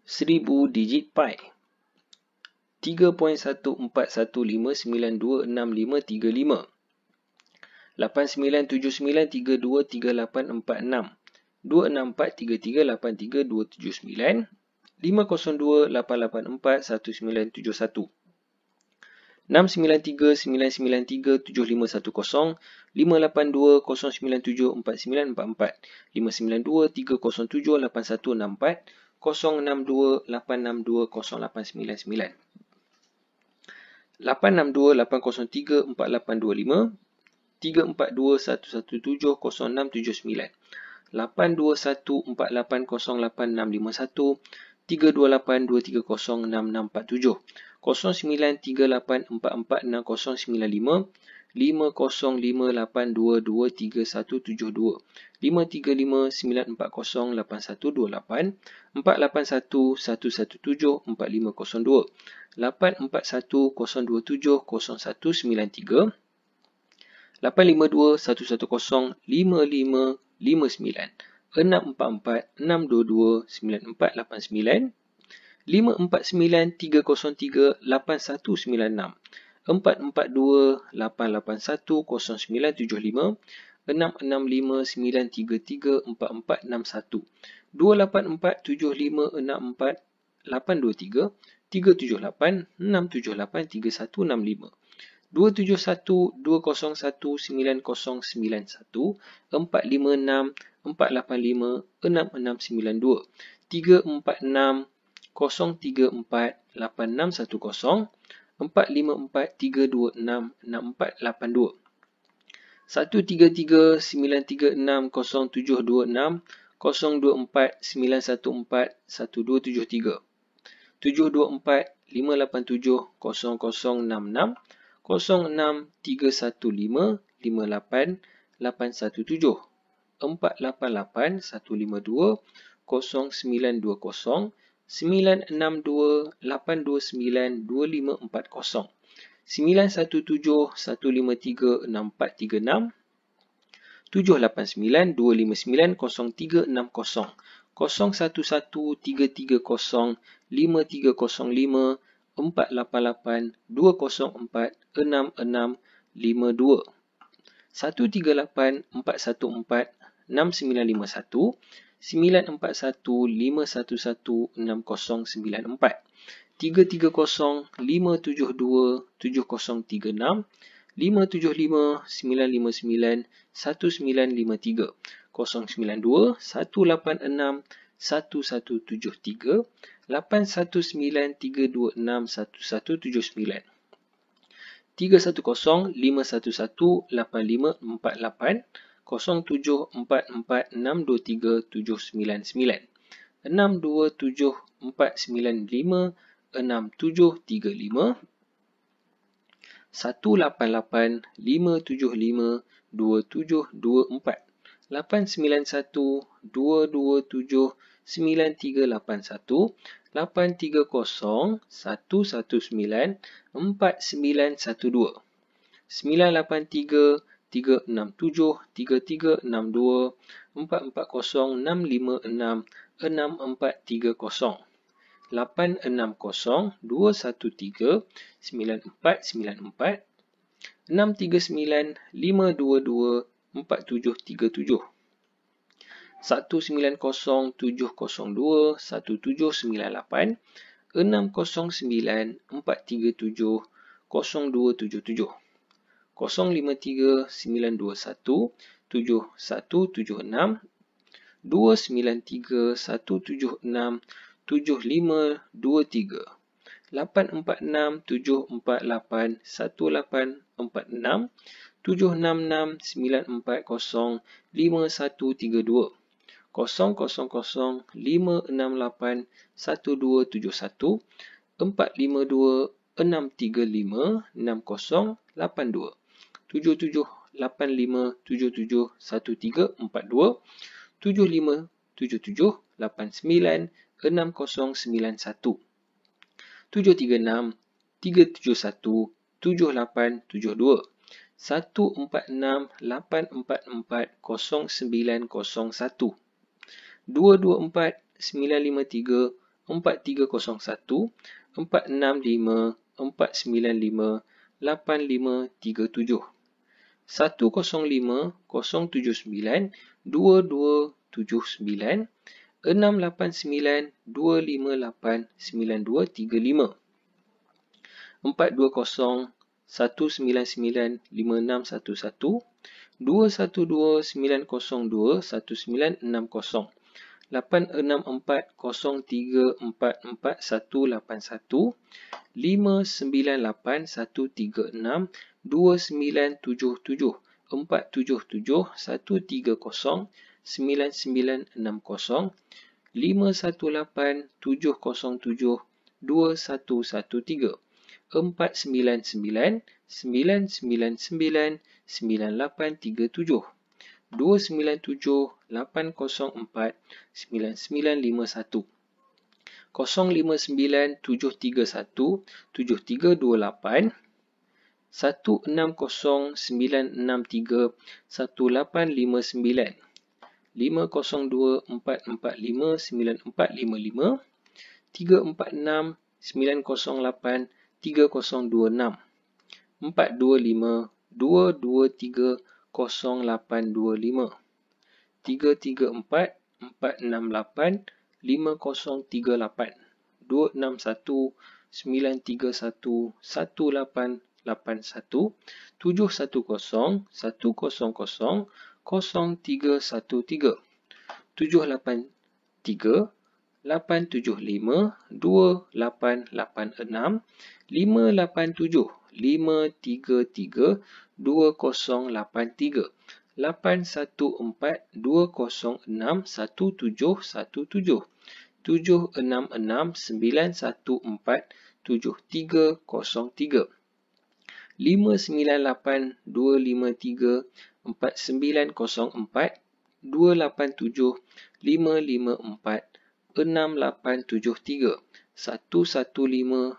1000 digit pi. 3.1415926535. 8979323846. 26433838279. 502884191. 693993751. 582097494. 59230788164. 0628620899. 862803485. 34211700679. 821480856. 32823066647. 0938446095. 5058223172. 53594088128. 4811174502. 8410270193. 8521105559. 6446229. 54930388196. 4428810975. 6659334461. 2847564823. 378678316. 271201991. 4564856692. 34603486610. 4543266482. 1339360726. 0249141273. 72458700066. 0631558817. 488152. 0920. 9628292540. 9171536436. 789259036. 0113305305. 4882046652. 1384146951. 9415116094. 330572706. 5759591953. 0921861173. 8193261179. 3105118. 0744623799. 6274956735. 1885752724. 8912279381. 8301194912. 9833673362. 4406566430. 8602139494. 6395224737. 1907021798. 6094370277. 0539217176. 2931767523. 8467481846. 7669405132. 0005681271. 4526356082. 7785771342. 7577896091. 7363717872. 1468440901. 2249534. 4301, 465, 495, 8537. 105 079 2279, 689 258 9235. 420 199 5611, 212 902 1960, 864 0344 181, 598 136 2977, 477 130 9960, 518 707 2113, 499 999 9837, 297 804 9951, 059 731 7328, 160 963 1859, 502 445 9455, 346 908 3026, 425 223 0825, 334 468 5038, 261 931 1881, 710 100 0313, 783 875 2886, 587 533 2083, 814 206 1717, 766 914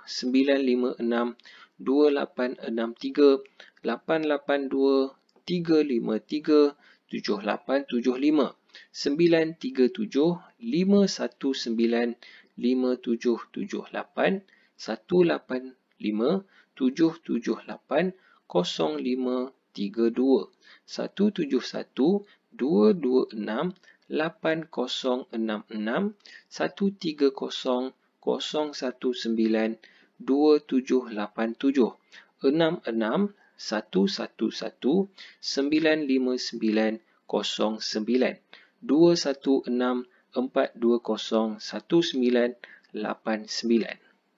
7303, 598 253 4904, 287 554 6873, 115 956 2863, 882 353 7875, 937 519 5778, 185 778 0532, 171 226 8066, 130 019 2787, 66 111 959 09, 216 420 1989.